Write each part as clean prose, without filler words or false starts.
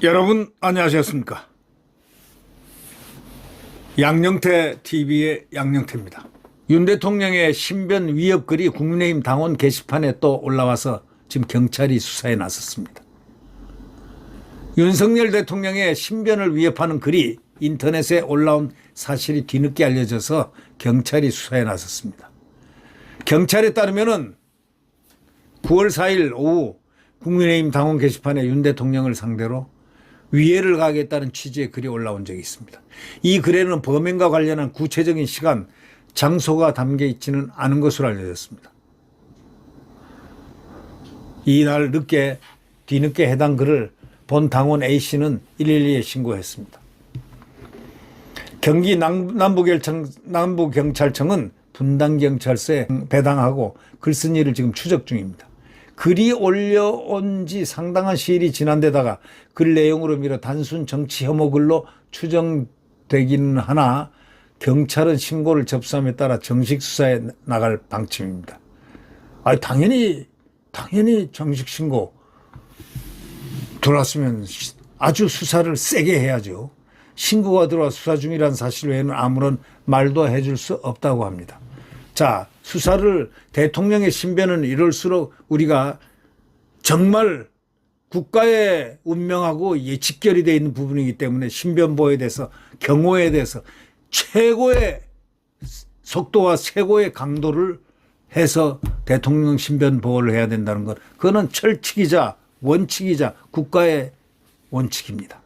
여러분 안녕하셨습니까? 양영태 TV의 양영태입니다. 윤 대통령의 신변 위협 글이 국민의힘 당원 게시판에 또 올라와서 지금 경찰이 수사에 나섰습니다. 윤석열 대통령의 신변을 위협하는 글이 인터넷에 올라온 사실이 뒤늦게 알려져서 경찰이 수사에 나섰습니다. 경찰에 따르면은 9월 4일 오후 국민의힘 당원 게시판에 윤 대통령을 상대로 위해를 가하겠다는 취지의 글이 올라온 적이 있습니다. 이 글에는 범행과 관련한 구체적인 시간, 장소가 담겨 있지는 않은 것으로 알려졌습니다. 이날 뒤늦게 해당 글을 본 당원 A씨는 112에 신고했습니다. 경기 남부경찰청은 분당경찰서에 배당하고 글쓴이를 지금 추적 중입니다. 글이 올려온 지 상당한 시일이 지난 데다가 글 내용으로 미뤄 단순 정치 혐오 글로 추정되기는 하나 경찰은 신고를 접수함에 따라 정식 수사에 나갈 방침입니다. 당연히 정식 신고 들어왔으면 아주 수사를 세게 해야죠. 신고가 들어와 수사 중이라는 사실 외에는 아무런 말도 해줄 수 없다고 합니다. 자, 수사를 대통령의 신변은 이럴수록 우리가 정말 국가의 운명하고 직결이 되어 있는 부분이기 때문에 신변 보호에 대해서 경호에 대해서 최고의 속도와 최고의 강도를 해서 대통령 신변 보호를 해야 된다는 것, 그거는 철칙이자 원칙이자 국가의 원칙입니다.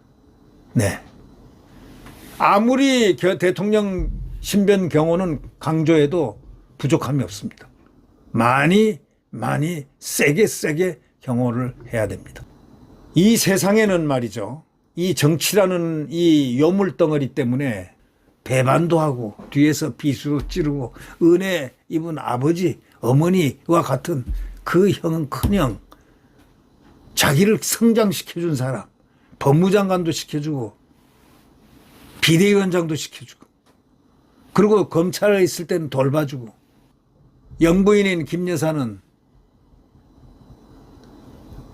네. 아무리 대통령 신변 경호는 강조해도 부족함이 없습니다. 많이 세게 경호를 해야 됩니다. 이 세상에는 말이죠, 이 정치라는 이 요물덩어리 때문에 배반도 하고 뒤에서 비수로 찌르고 은혜 입은 아버지 어머니와 같은 그 형은 큰형, 자기를 성장시켜준 사람, 법무장관도 시켜주고 비대위원장도 시켜주고, 그리고 검찰에 있을 때는 돌봐주고, 영부인인 김 여사는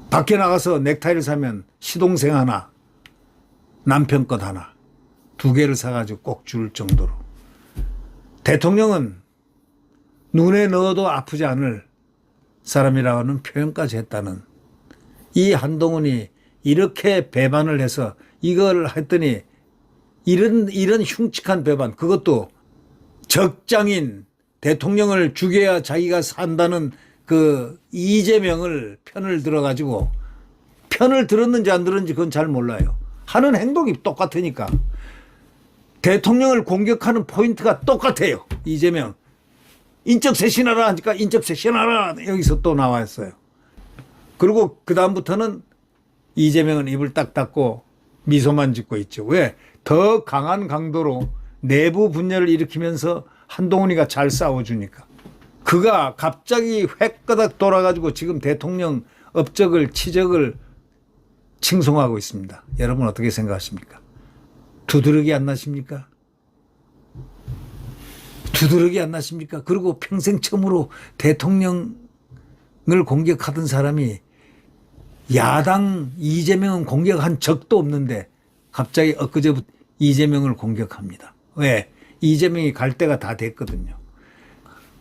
밖에 나가서 넥타이를 사면 시동생 하나, 남편 것 하나, 2개를 사가지고 꼭 줄 정도로. 대통령은 눈에 넣어도 아프지 않을 사람이라는 표현까지 했다는, 이 한동훈이 이렇게 배반을 해서 이걸 했더니 이런 흉측한 배반, 그것도 적장인 대통령을 죽여야 자기가 산다는 그 이재명을 편을 들어가지고, 편을 들었는지 안 들었는지 그건 잘 몰라요. 하는 행동이 똑같으니까. 대통령을 공격하는 포인트가 똑같아요. 이재명. 인적 쇄신하라 하니까 인적 쇄신하라 여기서 또 나왔어요. 그리고 그 다음부터는 이재명은 입을 딱 닫고 미소만 짓고 있죠. 왜? 더 강한 강도로 내부 분열을 일으키면서 한동훈이가 잘 싸워주니까. 그가 갑자기 획가닥 돌아가지고 지금 대통령 업적을 치적을 칭송하고 있습니다. 여러분 어떻게 생각하십니까? 두드러기 안 나십니까? 두드러기 안 나십니까? 그리고 평생 처음으로 대통령을 공격하던 사람이 야당 이재명은 공격한 적도 없는데 갑자기 엊그제부터 이재명을 공격합니다. 왜? 이재명이 갈 때가 다 됐거든요.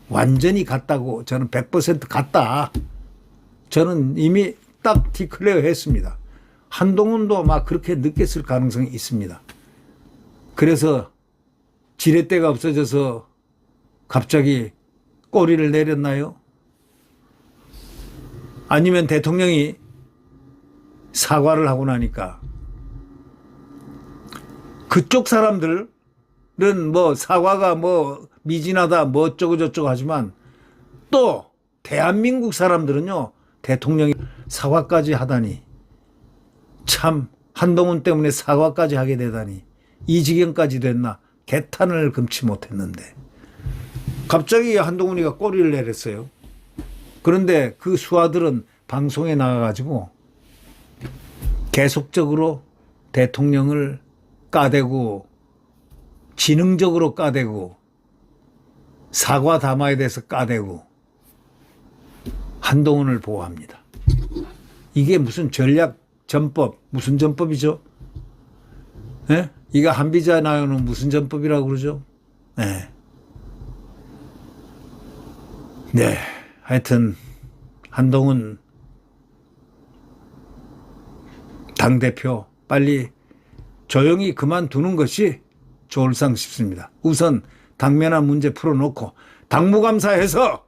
완전히 갔다고, 저는 100% 갔다. 저는 이미 딱 디클레어 했습니다. 한동훈도 막 그렇게 느꼈을 가능성이 있습니다. 그래서 지렛대가 없어져서 갑자기 꼬리를 내렸나요? 아니면 대통령이 사과를 하고 나니까 그쪽 사람들은 뭐 사과가 뭐 미진하다 뭐 어쩌고 저쩌고 하지만 또 대한민국 사람들은요, 대통령이 사과까지 하다니, 참 한동훈 때문에 사과까지 하게 되다니 이 지경까지 됐나 개탄을 금치 못했는데 갑자기 한동훈이가 꼬리를 내렸어요. 그런데 그 수하들은 방송에 나가가지고 계속적으로 대통령을 까대고 지능적으로 까대고 사과 담화에 대해서 까대고 한동훈을 보호합니다. 이게 무슨 전략 전법, 무슨 전법이죠? 예? 이거 한비자 나요는 무슨 전법이라고 그러죠? 네. 네. 하여튼 한동훈 당대표 빨리 조용히 그만두는 것이 좋을상 싶습니다. 우선 당면한 문제 풀어놓고 당무감사해서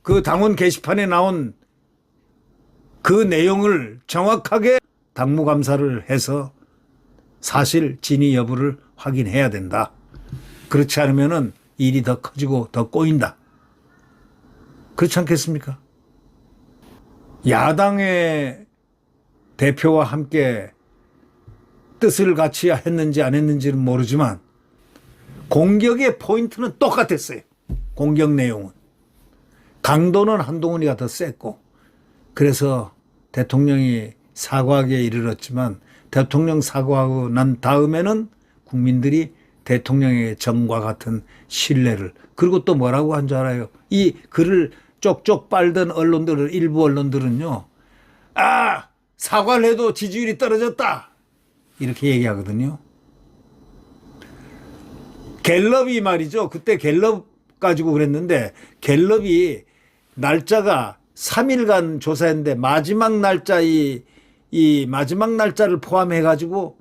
그 당원 게시판에 나온 그 내용을 정확하게 당무감사를 해서 사실 진위 여부를 확인해야 된다. 그렇지 않으면 일이 더 커지고 더 꼬인다. 그렇지 않겠습니까? 야당의 대표와 함께 뜻을 같이 했는지 안 했는지는 모르지만 공격의 포인트는 똑같았어요. 공격 내용은. 강도는 한동훈이가 더 셌고 그래서 대통령이 사과하기에 이르렀지만 대통령 사과하고 난 다음에는 국민들이 대통령의 정과 같은 신뢰를 그리고 또 뭐라고 한 줄 알아요? 이 글을 쪽쪽 빨던 언론들은 일부 언론들은요. 아 사과를 해도 지지율이 떨어졌다. 이렇게 얘기하거든요. 갤럽이 말이죠. 그때 갤럽 가지고 그랬는데 갤럽이 날짜가 3일간 조사했는데 마지막 날짜 이 마지막 날짜를 포함해 가지고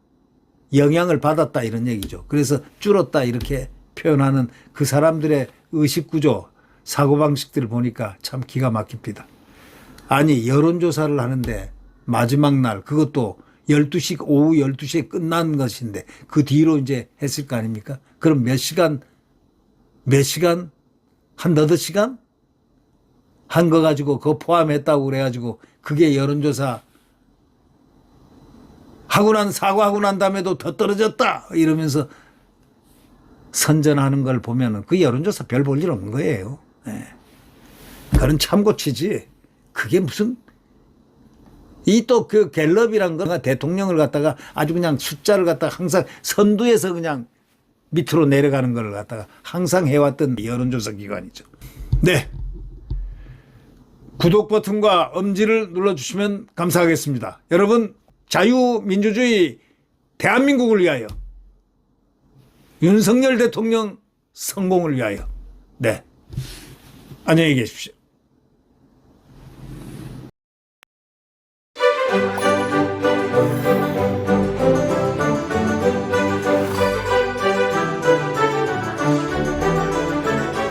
영향을 받았다 이런 얘기죠. 그래서 줄었다 이렇게 표현하는 그 사람들의 의식구조 사고방식들을 보니까 참 기가 막힙니다. 아니 여론조사를 하는데 마지막 날 그것도 12시 오후 12시에 끝난 것인데 그 뒤로 이제 했을 거 아닙니까? 그럼 몇 시간 한 너댓 시간 한 거 가지고 그거 포함했다고 그래가지고 그게 여론조사 하고 난 사과하고 난 다음에도 더 떨어졌다 이러면서 선전하는 걸 보면은 그 여론조사 별 볼 일 없는 거예요. 네. 그런 참고치지. 그게 무슨 이 또 그 갤럽이란 거가 대통령을 갖다가 아주 그냥 숫자를 갖다가 항상 선두에서 그냥 밑으로 내려가는 걸 갖다가 항상 해왔던 여론조사 기관이죠. 네. 구독 버튼과 엄지를 눌러주시면 감사하겠습니다. 여러분 자유민주주의 대한민국을 위하여 윤석열 대통령 성공을 위하여 네. 안녕히 계십시오.